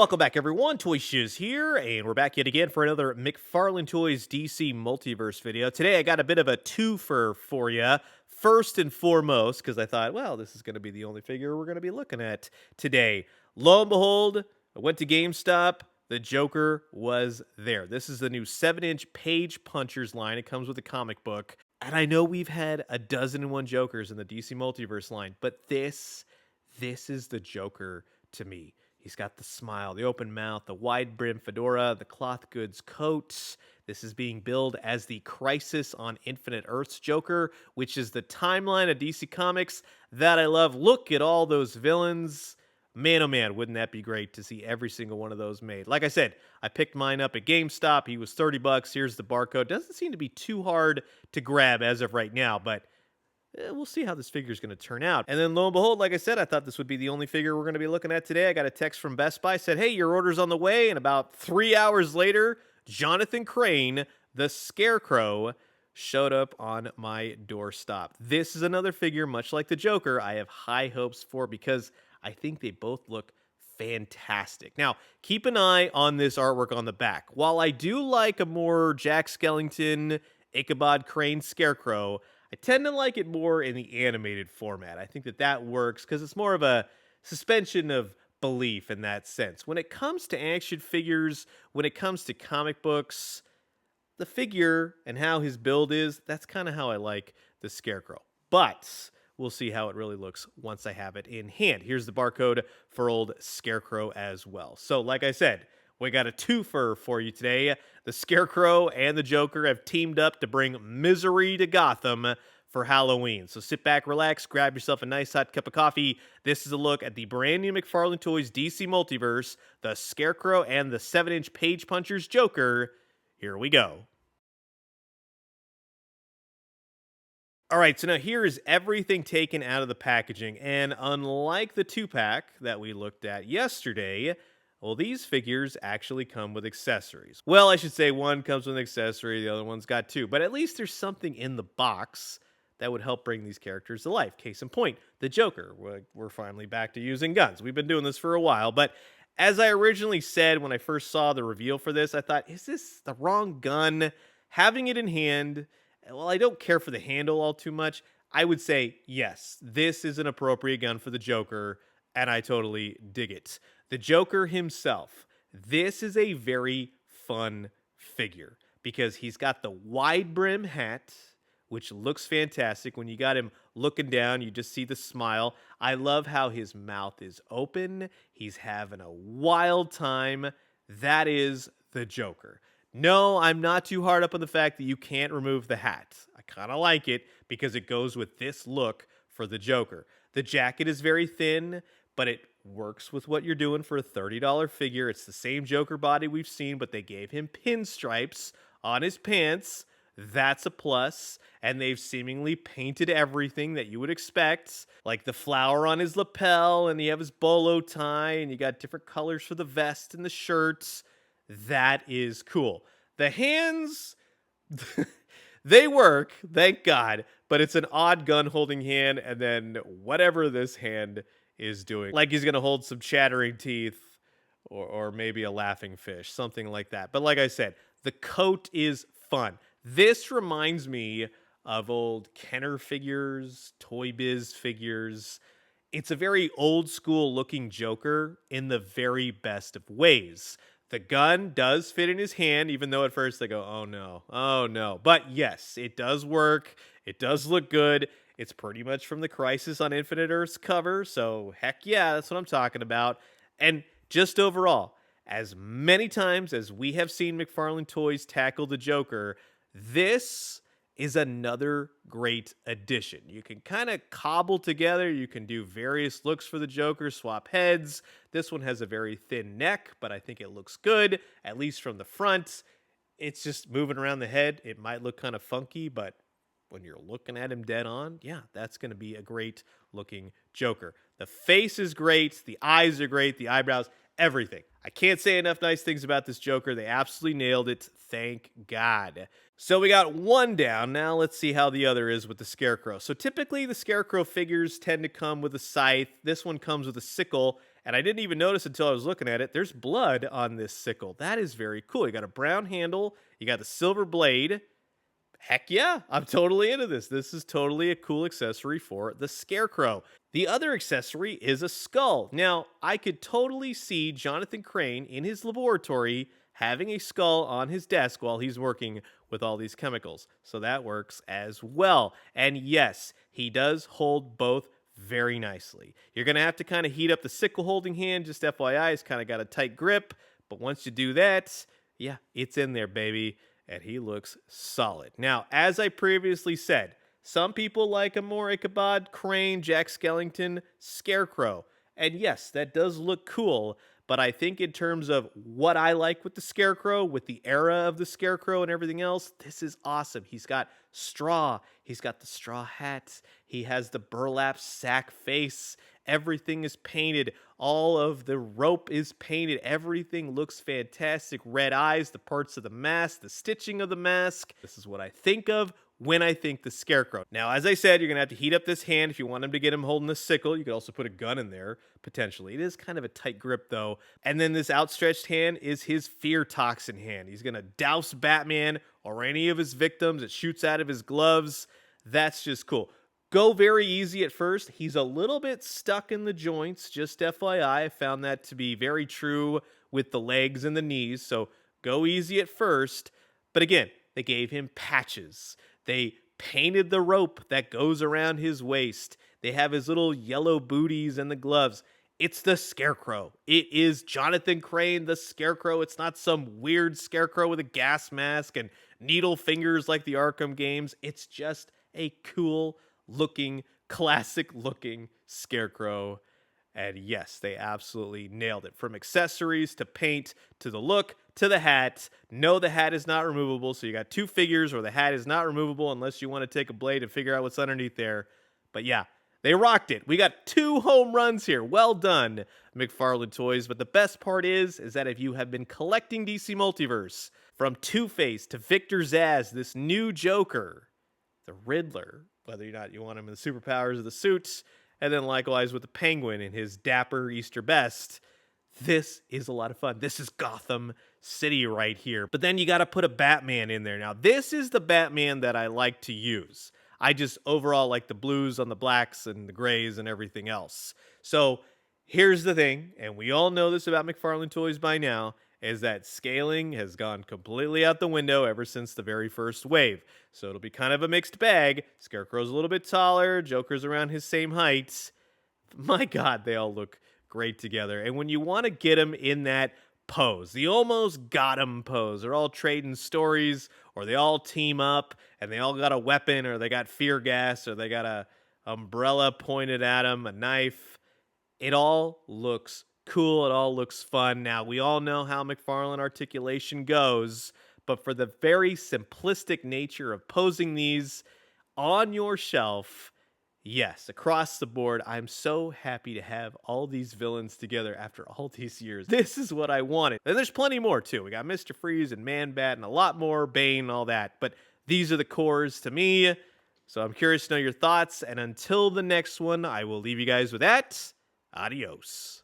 Welcome back, everyone. Toy Shiz here, and we're back yet again for another McFarlane Toys DC Multiverse video. Today, I got a bit of a twofer for you. First and foremost, because I thought, well, this is going to be the only figure we're going to be looking at today. Lo and behold, I went to GameStop. The Joker was there. This is the new 7-inch Page Punchers line. It comes with a comic book. And I know we've had a dozen and one Jokers in the DC Multiverse line, but this is the Joker to me. He's got the smile, the open mouth, the wide brim fedora, the cloth goods coat. This is being billed as the Crisis on Infinite Earths Joker, which is the timeline of DC Comics that I love. Look at all those villains. Man, oh man, wouldn't that be great to see every single one of those made? Like I said, I picked mine up at GameStop. He was $30. Here's the barcode. Doesn't seem to be too hard to grab as of right now, but we'll see how this figure is going to turn out. And then lo and behold, like I said, I thought this would be the only figure we're going to be looking at today. I got a text from Best Buy, said, hey, your order's on the way. And about 3 hours later, Jonathan Crane, the Scarecrow, showed up on my doorstep. This is another figure, much like the Joker, I have high hopes for because I think they both look fantastic. Now, keep an eye on this artwork on the back. While I do like a more Jack Skellington, Ichabod Crane Scarecrow, I tend to like it more in the animated format. I think that works because it's more of a suspension of belief in that sense. When it comes to action figures, when it comes to comic books, the figure and how his build is, that's kind of how I like the Scarecrow. But we'll see how it really looks once I have it in hand. Here's the barcode for old Scarecrow as well. So like I said, we got a twofer for you today. The Scarecrow and the Joker have teamed up to bring misery to Gotham for Halloween. So sit back, relax, grab yourself a nice hot cup of coffee. This is a look at the brand new McFarlane Toys DC Multiverse, the Scarecrow and the 7-inch Page Punchers Joker. Here we go. All right, so now here is everything taken out of the packaging. And unlike the 2-pack that we looked at yesterday, well, these figures actually come with accessories. Well, I should say one comes with an accessory, the other one's got two. But at least there's something in the box that would help bring these characters to life. Case in point, the Joker. We're finally back to using guns. We've been doing this for a while, but as I originally said when I first saw the reveal for this, I thought, is this the wrong gun? Having it in hand, well, I don't care for the handle all too much. I would say, yes, this is an appropriate gun for the Joker, and I totally dig it. The Joker himself, this is a very fun figure because he's got the wide brim hat, which looks fantastic. When you got him looking down, you just see the smile. I love how his mouth is open. He's having a wild time. That is the Joker. No, I'm not too hard up on the fact that you can't remove the hat. I kind of like it because it goes with this look for the Joker. The jacket is very thin, but it works with what you're doing for a $30 figure. It's the same Joker body we've seen, but they gave him pinstripes on his pants. That's a plus. And they've seemingly painted everything that you would expect, like the flower on his lapel, and you have his bolo tie, and you got different colors for the vest and the shirts. That is cool. The hands, they work, thank God, but it's an odd gun holding hand, and then whatever this hand is doing, like he's going to hold some chattering teeth or maybe a laughing fish, something like that. But like I said, the coat is fun. This reminds me of old Kenner figures, Toy Biz figures. It's a very old school looking Joker in the very best of ways. The gun does fit in his hand, even though at first they go, oh no. But yes, it does work. It does look good. It's pretty much from the Crisis on Infinite Earths cover, so heck yeah, that's what I'm talking about. And just overall, as many times as we have seen McFarlane Toys tackle the Joker, this is another great addition. You can kind of cobble together. You can do various looks for the Joker, swap heads. This one has a very thin neck, but I think it looks good, at least from the front. It's just moving around the head. It might look kind of funky, but when you're looking at him dead on, yeah, that's going to be a great looking Joker. The face is great. The eyes are great. The eyebrows, everything. I can't say enough nice things about this Joker. They absolutely nailed it. Thank God. So we got one down. Now let's see how the other is with the Scarecrow. So typically the Scarecrow figures tend to come with a scythe. This one comes with a sickle And I didn't even notice until I was looking at it. There's blood on this sickle. That is very cool. You got a brown handle, you got the silver blade. Heck yeah, I'm totally into this. This is totally a cool accessory for the Scarecrow. The other accessory is a skull. Now, I could totally see Jonathan Crane in his laboratory having a skull on his desk while he's working with all these chemicals. So that works as well. And yes, he does hold both very nicely. You're going to have to kind of heat up the sickle holding hand. Just FYI, it's kind of got a tight grip. But once you do that, yeah, it's in there, baby. And he looks solid. Now, as I previously said, some people like a more Ichabod Crane, Jack Skellington, Scarecrow. And yes, that does look cool, but I think in terms of what I like with the Scarecrow, with the era of the Scarecrow and everything else, this is awesome. He's got straw. He's got the straw hat. He has the burlap sack face. Everything is painted. All of the rope is painted. Everything looks fantastic. Red eyes, the parts of the mask, the stitching of the mask. This is what I think of when I think the Scarecrow. Now, as I said, you're going to have to heat up this hand if you want him to get him holding the sickle. You could also put a gun in there, potentially. It is kind of a tight grip, though. And then this outstretched hand is his fear toxin hand. He's going to douse Batman or any of his victims. It shoots out of his gloves. That's just cool. Go very easy at first. He's a little bit stuck in the joints, just FYI. I found that to be very true with the legs and the knees, so go easy at first. But again, they gave him patches. They painted the rope that goes around his waist. They have his little yellow booties and the gloves. It's the Scarecrow. It is Jonathan Crane, the Scarecrow. It's not some weird Scarecrow with a gas mask and needle fingers like the Arkham games. It's just a cool looking, classic looking Scarecrow. And yes, they absolutely nailed it. From accessories to paint to the look to the hat. No, the hat is not removable. So you got two figures where the hat is not removable unless you want to take a blade and figure out what's underneath there. But yeah, they rocked it. We got 2 home runs here. Well done, McFarlane Toys. But the best part is that if you have been collecting DC Multiverse, from Two-Face to Victor Zsasz, this new Joker, the Riddler, whether or not you want him in the superpowers of the suits, and then likewise with the Penguin in his dapper Easter best. This is a lot of fun. This is Gotham City right here. But then you got to put a Batman in there. Now, this is the Batman that I like to use. I just overall like the blues on the blacks and the grays and everything else. So here's the thing, and we all know this about McFarlane Toys by now, is that scaling has gone completely out the window ever since the very first wave. So it'll be kind of a mixed bag. Scarecrow's a little bit taller, Joker's around his same height. My God, they all look great together. And when you want to get them in that pose, the almost Gotham pose, they're all trading stories, or they all team up, and they all got a weapon, or they got fear gas, or they got a umbrella pointed at them, a knife. It all looks cool. It all looks fun. Now, we all know how McFarlane articulation goes, but for the very simplistic nature of posing these on your shelf, yes, across the board, I'm so happy to have all these villains together after all these years. This is what I wanted. And there's plenty more, too. We got Mr. Freeze and Man-Bat and a lot more, Bane and all that, but these are the cores to me. So I'm curious to know your thoughts, and until the next one, I will leave you guys with that. Adios.